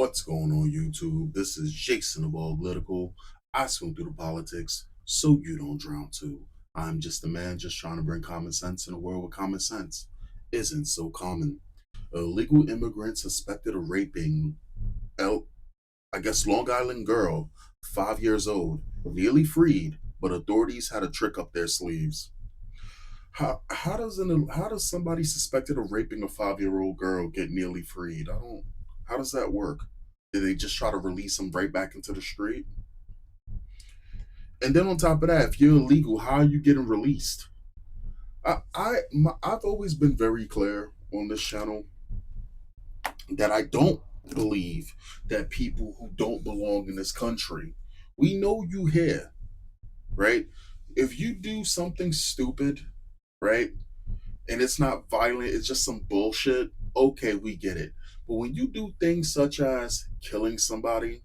What's going on, YouTube? This is Jason of Auglitical. I swim through the politics so you don't drown too. I'm just a man just trying to bring common sense in a world where common sense isn't so common. A illegal immigrant suspected of raping, L- I guess, Long Island girl, 5 years old, nearly freed, but authorities had a trick up their sleeves. How does somebody suspected of raping a 5 year old girl get nearly freed? I don't. How does that work? Did they just try to release them right back into the street? And then on top of that, if you're illegal, how are you getting released? I've always been very clear on this channel that I don't believe that people who don't belong in this country. We know you here, right? If you do something stupid, right, and it's not violent, it's just some bullshit, okay, we get it. But when you do things such as killing somebody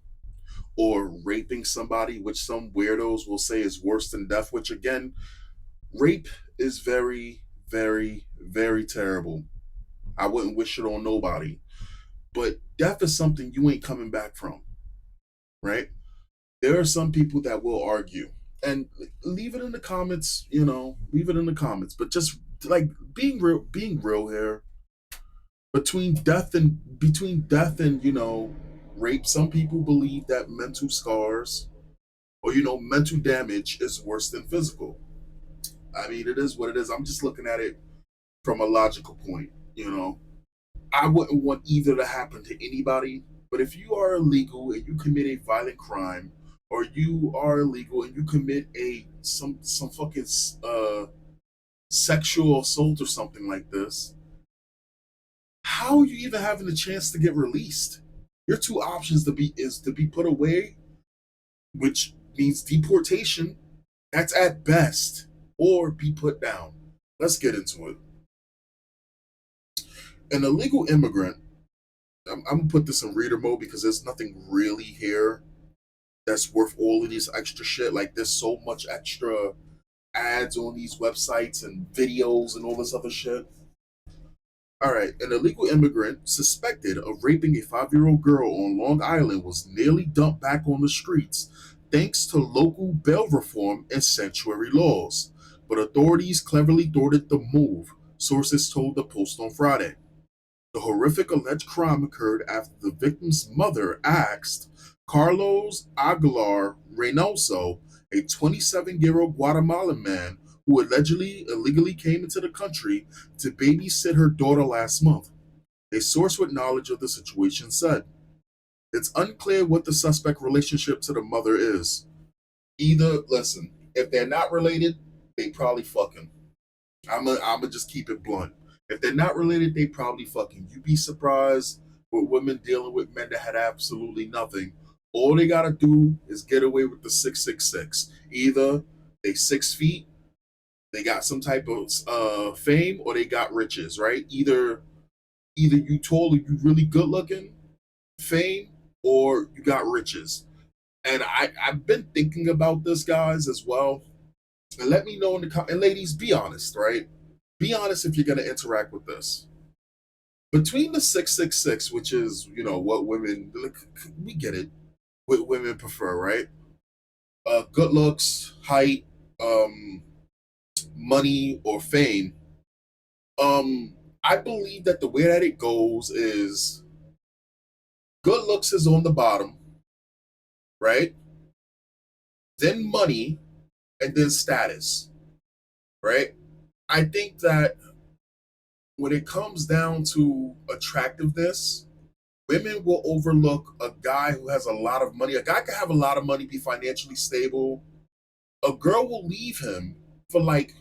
or raping somebody, which some weirdos will say is worse than death, which again, rape is very, very, very terrible. I wouldn't wish it on nobody. But death is something you ain't coming back from, right? There are some people that will argue. And leave it in the comments, leave it in the comments. But just like being real here, between death and rape, some people believe that mental scars or mental damage is worse than physical. I mean, it is what it is. I'm just looking at it from a logical point. I wouldn't want either to happen to anybody, but if you are illegal and you commit a violent crime, or you are illegal and you commit a some fucking sexual assault or something like this, how are you even having a chance to get released? Your two options to be put away, which means deportation. That's at best, or be put down. Let's get into it. An illegal immigrant. I'm gonna put this in reader mode because there's nothing really here that's worth all of this extra shit. Like there's so much extra ads on these websites and videos and all this other shit. All right, an illegal immigrant suspected of raping a 5 year old girl on Long Island was nearly dumped back on the streets thanks to local bail reform and sanctuary laws. But authorities cleverly thwarted the move, sources told the Post on Friday. The horrific alleged crime occurred after the victim's mother asked Carlos Aguilar Reynoso, a 27-year-old Guatemalan man who allegedly illegally came into the country, to babysit her daughter last month. A source with knowledge of the situation said. It's unclear what the suspect relationship to the mother is. Either, listen, if they're not related, they probably fucking. I'm gonna just keep it blunt. If they're not related, they probably fucking. You'd be surprised with women dealing with men that had absolutely nothing. All they gotta do is get away with the 666. Either they 6 feet, they got some type of fame, or they got riches, right? Either you tall or you really good looking, fame, or you got riches. And I've been thinking about this, guys, as well. And let me know in the comments. And ladies, be honest, right? Be honest if you're gonna interact with this. Between the 666, which is what women like, we get it, what women prefer, right? Good looks, height, um, money, or fame. I believe that the way that it goes is good looks is on the bottom, right? Then money, and then status, right? I think that when it comes down to attractiveness, women will overlook a guy who has a lot of money. A guy can have a lot of money, be financially stable. A girl will leave him for like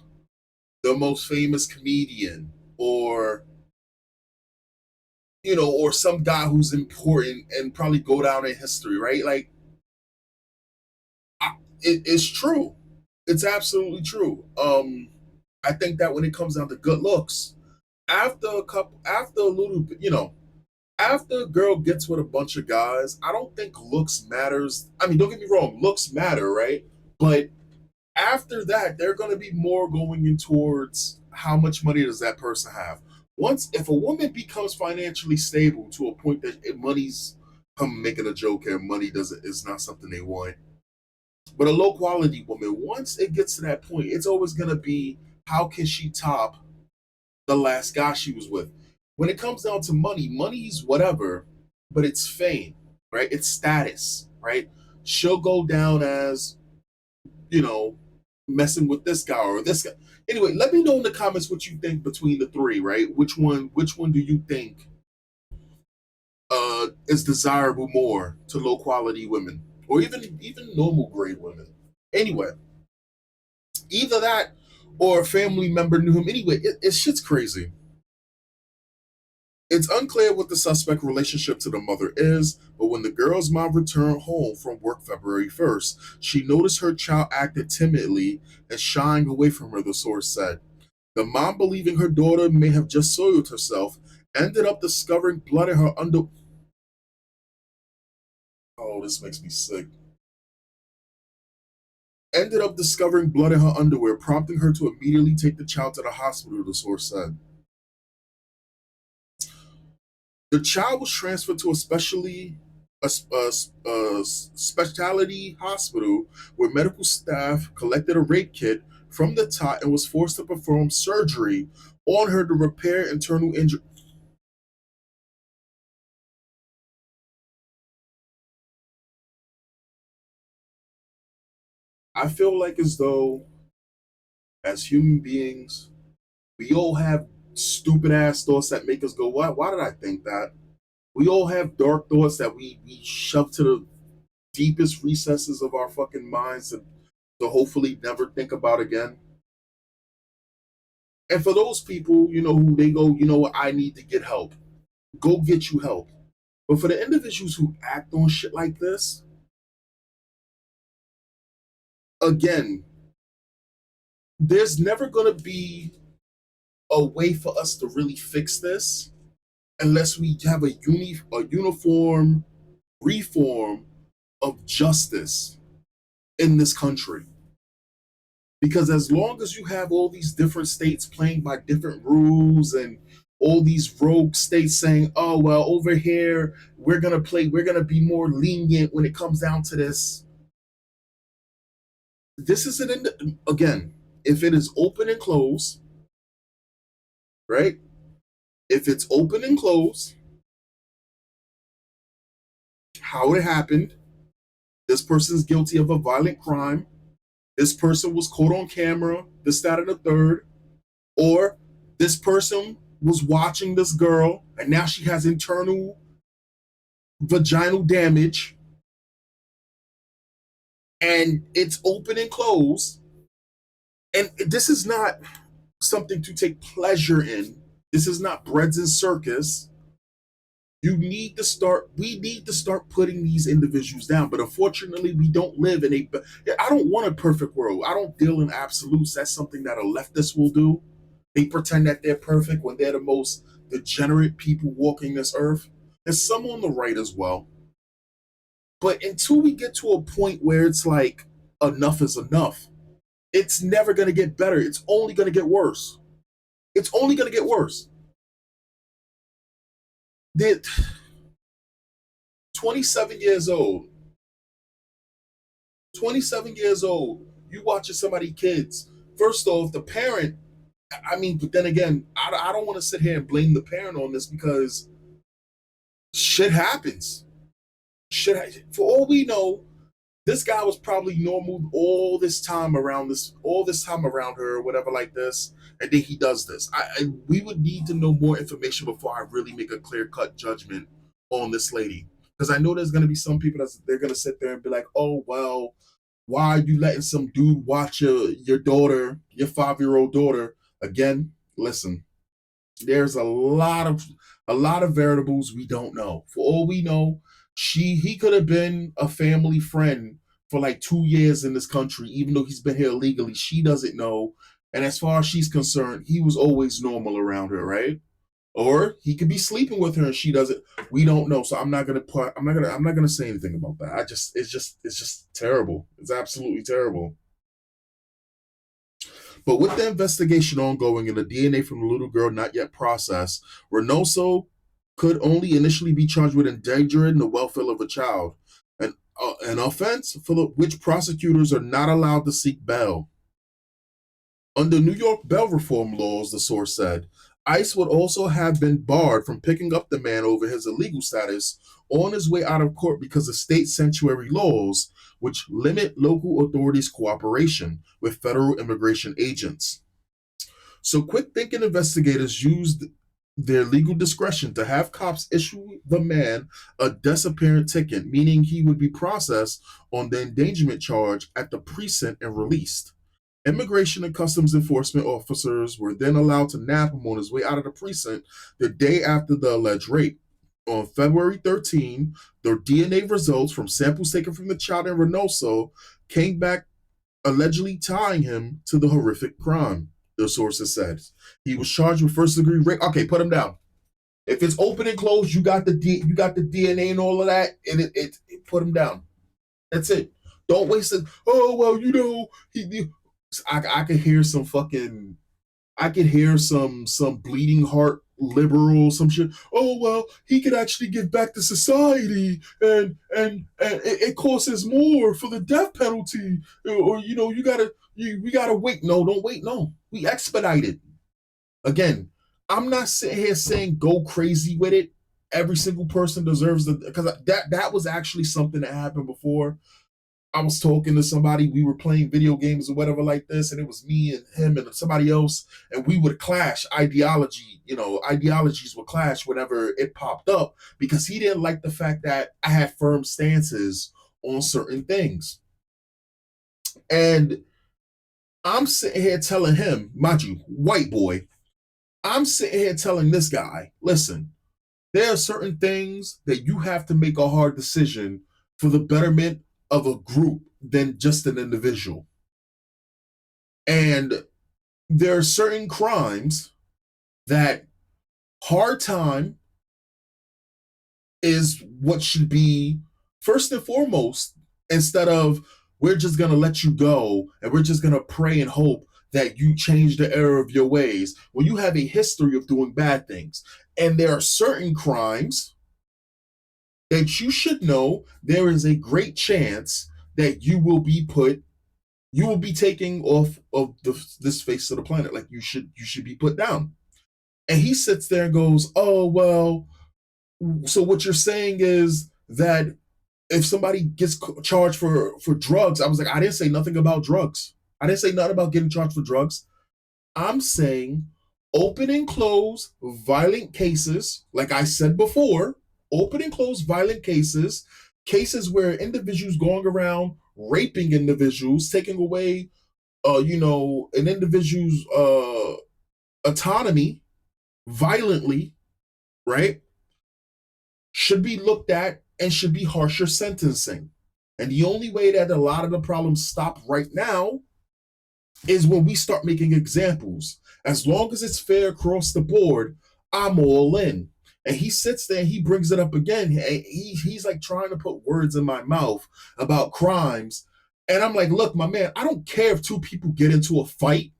the most famous comedian, or some guy who's important and probably go down in history, right? Like it's true. It's absolutely true. I think that when it comes down to good looks, after a little bit, after a girl gets with a bunch of guys, I don't think looks matters. I mean, don't get me wrong, looks matter, right? But after that, they're going to be more going in towards how much money does that person have. Once, if a woman becomes financially stable to a point that money's I'm making a joke here. Money doesn't is not something they want. But a low quality woman, once it gets to that point, it's always gonna be how can she top the last guy she was with. When it comes down to money, money's whatever, but it's fame, right? It's status, right? She'll go down as, you know, messing with this guy or this guy. Anyway, let me know in the comments what you think between the three, right? Which one do you think is desirable more to low quality women or even normal grade women? Anyway, either that or a family member knew him. Anyway, it's shit's crazy. It's unclear what the suspect relationship to the mother is, but when the girl's mom returned home from work February 1st, she noticed her child acted timidly and shying away from her, the source said. The mom, believing her daughter may have just soiled herself, ended up discovering blood in her under. Oh, this makes me sick. Ended up discovering blood in her underwear, prompting her to immediately take the child to the hospital, the source said. The child was transferred to a specialty hospital where medical staff collected a rape kit from the tot and was forced to perform surgery on her to repair internal injury. I feel like as though, as human beings, we all have stupid ass thoughts that make us go, Why did I think that? We all have dark thoughts that we shove to the deepest recesses of our fucking minds to hopefully never think about again. And for those people, who they go, I need to get help. Go get you help. But for the individuals who act on shit like this, again, there's never gonna be a way for us to really fix this unless we have a uniform reform of justice in this country. Because as long as you have all these different states playing by different rules and all these rogue states saying, oh, well, over here, we're going to be more lenient when it comes down to this. This isn't, again, if it is open and closed, right? If it's open and closed, how it happened, this person's guilty of a violent crime, this person was caught on camera, this, that, and the third, or this person was watching this girl and now she has internal vaginal damage and it's open and closed. And this is not something to take pleasure in. This is not breads and circus. We need to start putting these individuals down. But unfortunately, we don't live in I don't want a perfect world. I don't deal in absolutes. That's something that a leftist will do. They pretend that they're perfect when they're the most degenerate people walking this earth. There's some on the right as well. But until we get to a point where it's like enough is enough, it's never going to get better. It's only going to get worse. It's only going to get worse. The 27 years old, 27 years old, you watching somebody kids. First off, the parent, I mean, but then again, I don't want to sit here and blame the parent on this because shit happens. For all we know, this guy was probably normal all this time around her, or whatever, like this, and then he does this. We would need to know more information before I really make a clear cut judgment on this lady, because I know there's gonna be some people they're gonna sit there and be like, oh well, why are you letting some dude watch your daughter, your 5 year old daughter? Again, listen, there's a lot of variables we don't know. For all we know, he could have been a family friend for like 2 years in this country, even though he's been here illegally. She doesn't know. And as far as she's concerned, he was always normal around her, right? Or he could be sleeping with her and she doesn't. We don't know. So I'm not gonna say anything about that. It's just terrible. It's absolutely terrible. But with the investigation ongoing and the DNA from the little girl not yet processed, Reynoso could only initially be charged with endangering the welfare of a child, an offense for which prosecutors are not allowed to seek bail. Under New York bail reform laws, the source said, ICE would also have been barred from picking up the man over his illegal status on his way out of court because of state sanctuary laws, which limit local authorities' cooperation with federal immigration agents. So, quick thinking investigators used their legal discretion to have cops issue the man a disappearance ticket, meaning he would be processed on the endangerment charge at the precinct and released. Immigration and Customs Enforcement officers were then allowed to nab him on his way out of the precinct the day after the alleged rape. On February 13, the DNA results from samples taken from the child in Reynosa came back allegedly tying him to the horrific crime, the sources said. He was charged with first degree rape. Okay, put him down. If it's open and closed, you got the DNA and all of that, and it put him down. That's it. Don't waste it. Oh well, I could hear some fucking I could hear some bleeding heart liberal some shit. Oh well, he could actually give back to society, and it costs more for the death penalty, or we gotta wait. No, don't wait. No, we expedited. Again, I'm not sitting here saying go crazy with it. Every single person deserves the because that was actually something that happened before. I was talking to somebody, we were playing video games or whatever like this, and it was me and him and somebody else, and we would clash ideologies would clash whenever it popped up because he didn't like the fact that I had firm stances on certain things. And I'm sitting here telling him, mind you, white boy, I'm sitting here telling this guy, listen, there are certain things that you have to make a hard decision for the betterment of a group than just an individual. And there are certain crimes that hard time is what should be first and foremost, instead of we're just going to let you go and we're just going to pray and hope that you change the error of your ways when you have a history of doing bad things. And there are certain crimes that you should know there is a great chance that you will be taking off of this face of the planet. Like you should be put down. And he sits there and goes, oh well, so what you're saying is that if somebody gets charged for drugs, I was like, I didn't say nothing about drugs. I didn't say nothing about getting charged for drugs. I'm saying open and close violent cases, like I said before, open and close violent cases where individuals going around raping individuals, taking away, an individual's autonomy violently, right? Should be looked at and should be harsher sentencing. And the only way that a lot of the problems stop right now is when we start making examples. As long as it's fair across the board, I'm all in. And he sits there and he brings it up again. He's like trying to put words in my mouth about crimes. And I'm like, look, my man, I don't care if two people get into a fight.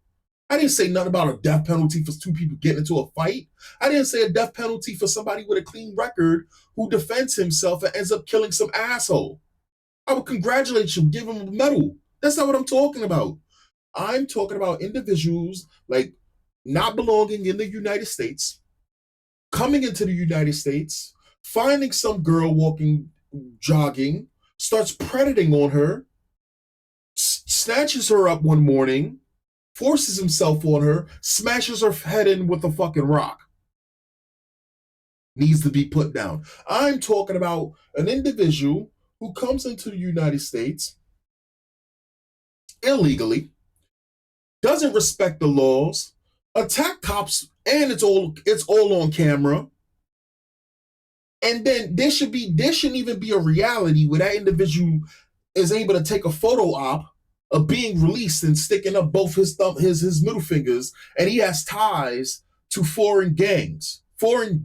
I didn't say nothing about a death penalty for two people getting into a fight. I didn't say a death penalty for somebody with a clean record who defends himself and ends up killing some asshole. I would congratulate you, give him a medal. That's not what I'm talking about. I'm talking about individuals like not belonging in the United States, coming into the United States, finding some girl jogging, starts predating on her, snatches her up one morning, forces himself on her, smashes her head in with a fucking rock. Needs to be put down. I'm talking about an individual who comes into the United States illegally, doesn't respect the laws, attack cops, and it's all on camera. And then there shouldn't even be a reality where that individual is able to take a photo op of being released and sticking up both his middle fingers, and he has ties to foreign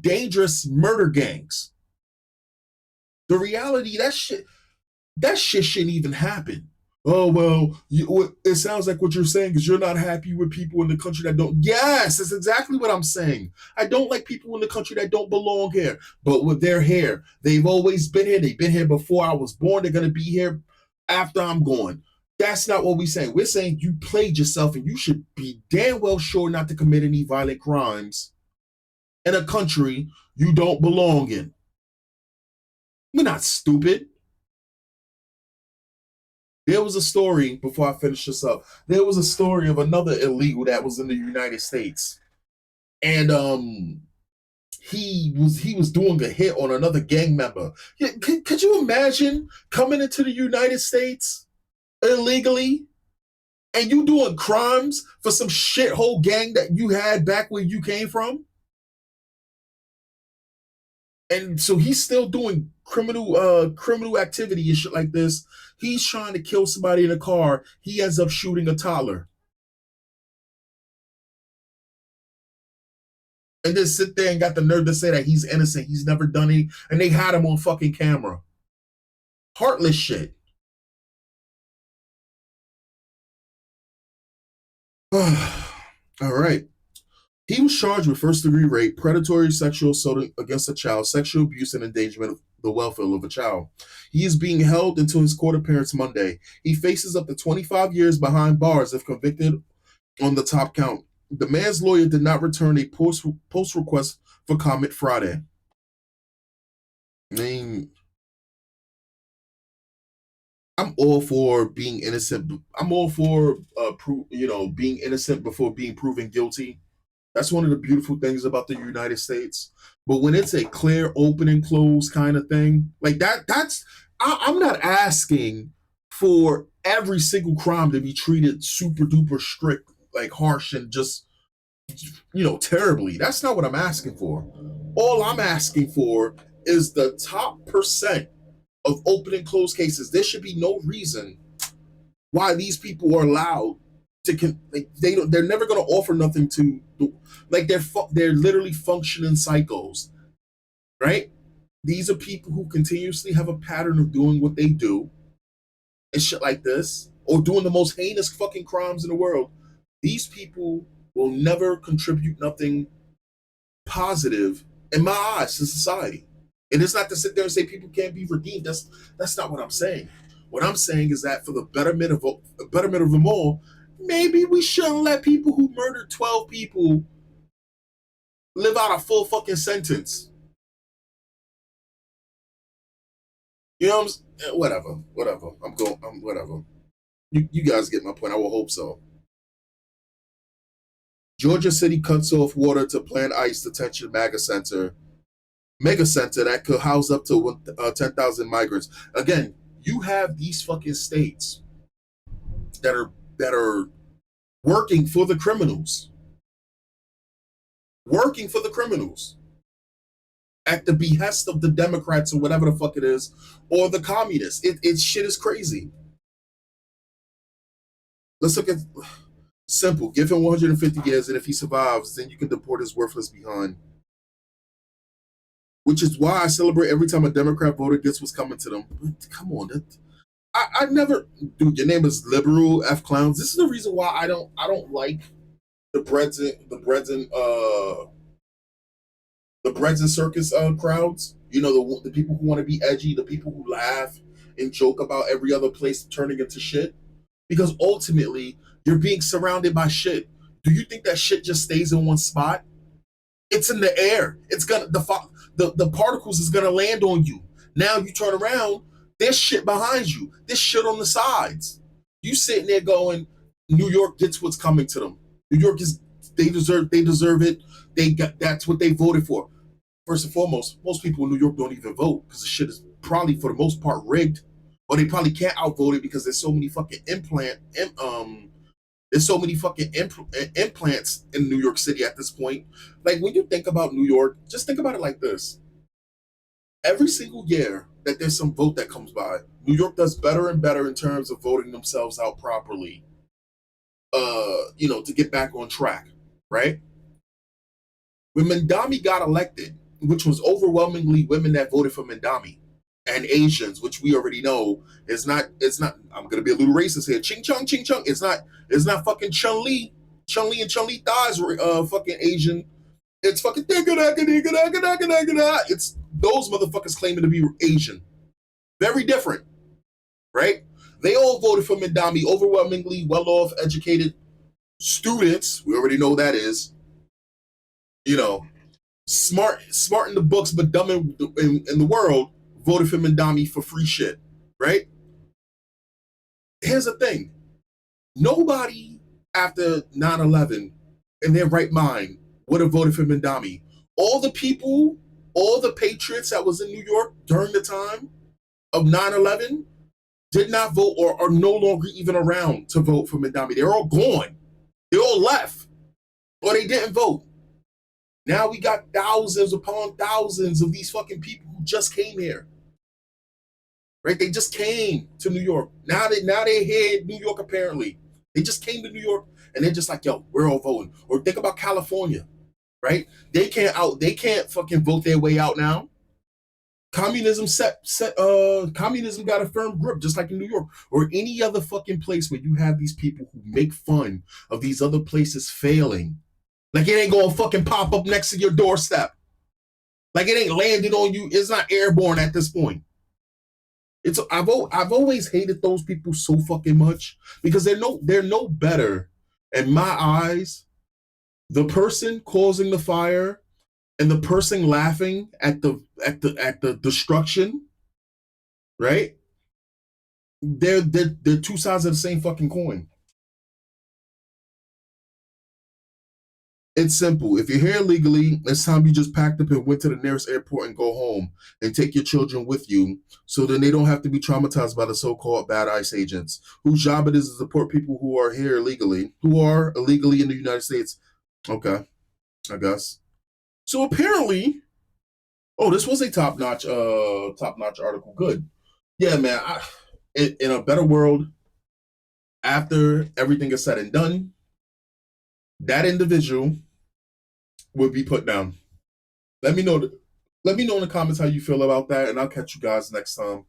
dangerous murder gangs. The reality, that shit shouldn't even happen. Oh well, it sounds like what you're saying is you're not happy with people in the country that don't. Yes, that's exactly what I'm saying. I don't like people in the country that don't belong here, but with their hair, they've always been here. They've been here before I was born. They're gonna be here after I'm gone. That's not what we're saying. We're saying you played yourself, and you should be damn well sure not to commit any violent crimes in a country you don't belong in. We're not stupid. There was a story before I finish this up. There was a story of another illegal that was in the United States, and he was doing a hit on another gang member. Yeah, could you imagine coming into the United States illegally and you doing crimes for some shithole gang that you had back where you came from? And so he's still doing criminal activity and shit like this. He's trying to kill somebody in a car. He ends up shooting a toddler. And then sit there and got the nerve to say that he's innocent. He's never done it. And they had him on fucking camera. Heartless shit. All right. He was charged with first degree rape, predatory sexual assault against a child, sexual abuse, and endangerment of the welfare of a child. He is being held until his court appearance Monday. He faces up to 25 years behind bars if convicted on the top count. The man's lawyer did not return a post request for comment Friday. I mean, I'm all for being innocent. I'm all for being innocent before being proven guilty. That's one of the beautiful things about the United States. But when it's a clear open and close kind of thing, like I'm not asking for every single crime to be treated super duper strict, like harsh and just terribly. That's not what I'm asking for. All I'm asking for is the top percent of open and closed cases. There should be no reason why these people are allowed to they're never going to offer nothing to like they're literally functioning psychos, right? These are people who continuously have a pattern of doing what they do and shit like this, or doing the most heinous fucking crimes in the world. These people will never contribute nothing positive in my eyes to society. And it's not to sit there and say people can't be redeemed. That's not what I'm saying. What I'm saying is that for the betterment of them all, maybe we shouldn't let people who murdered 12 people live out a full fucking sentence. You know what I'm saying? Whatever. I'm whatever. You guys get my point. I will hope so. Georgia City cuts off water to plan ICE detention mega center that could house up to 10,000 migrants. Again, you have these fucking states that are working for the criminals, working for the criminals at the behest of the Democrats or whatever the fuck it is, or the communists. It shit is crazy. Let's look at simple. Give him 150 years, and if he survives, then you can deport his worthless behind. Which is why I celebrate every time a Democrat voter gets what's coming to them. But come on, I never, dude. Your name is liberal F clowns. This is the reason why I don't like the the breads and circus crowds. The people who want to be edgy, the people who laugh and joke about every other place turning into shit. Because ultimately, you're being surrounded by shit. Do you think that shit just stays in one spot? It's in the air. It's gonna the particles is gonna land on you. Now you turn around, there's shit behind you. There's shit on the sides. You sitting there going, New York gets what's coming to them. New York is they deserve it. That's what they voted for. First and foremost, most people in New York don't even vote because the shit is probably for the most part rigged, or they probably can't outvote it because there's so many fucking there's so many fucking implants in New York City at this point. Like when you think about New York, just think about it like this: every single year that there's some vote that comes by, New York does better and better in terms of voting themselves out properly. To get back on track, right? When Mandami got elected, which was overwhelmingly women that voted for Mandami, and Asians, which we already know is not. It's not. I'm gonna be a little racist here. Ching chong, ching chong. It's not. It's not fucking Chun Li. Chun Li and Chun Li thighs were fucking Asian. It's fucking it's those motherfuckers claiming to be Asian. Very different, right? They all voted for Mandami, overwhelmingly well-off, educated students. We already know that is, you know, smart in the books, but dumb in the world. Voted for Mandami for free shit, right? Here's the thing: nobody after 9/11 in their right mind would have voted for Mandami. All the people, all the patriots that was in New York during the time of 9/11 did not vote or are no longer even around to vote for Mandami. They're all gone. They all left or they didn't vote. Now we got thousands upon thousands of these fucking people who just came here. Right? They just came to New York. Now they're here in New York apparently. They just came to New York and they're just like, yo, we're all voting. Or think about California, right? They can't fucking vote their way out now. Communism communism got a firm grip, just like in New York or any other fucking place where you have these people who make fun of these other places failing. Like it ain't gonna fucking pop up next to your doorstep. Like it ain't landed on you. It's not airborne at this point. I've always hated those people so fucking much because they're no better in my eyes. The person causing the fire and the person laughing at the destruction, right? They're two sides of the same fucking coin. It's simple. If you're here illegally, it's time you just packed up and went to the nearest airport and go home and take your children with you so then they don't have to be traumatized by the so-called bad ICE agents whose job it is to support people who are here illegally, who are illegally in the United States. Okay, I guess. So apparently, oh, this was a top-notch article. Good. Yeah, man. In a better world, after everything is said and done, that individual would be put down. Let me know. Let me know in the comments how you feel about that, and I'll catch you guys next time.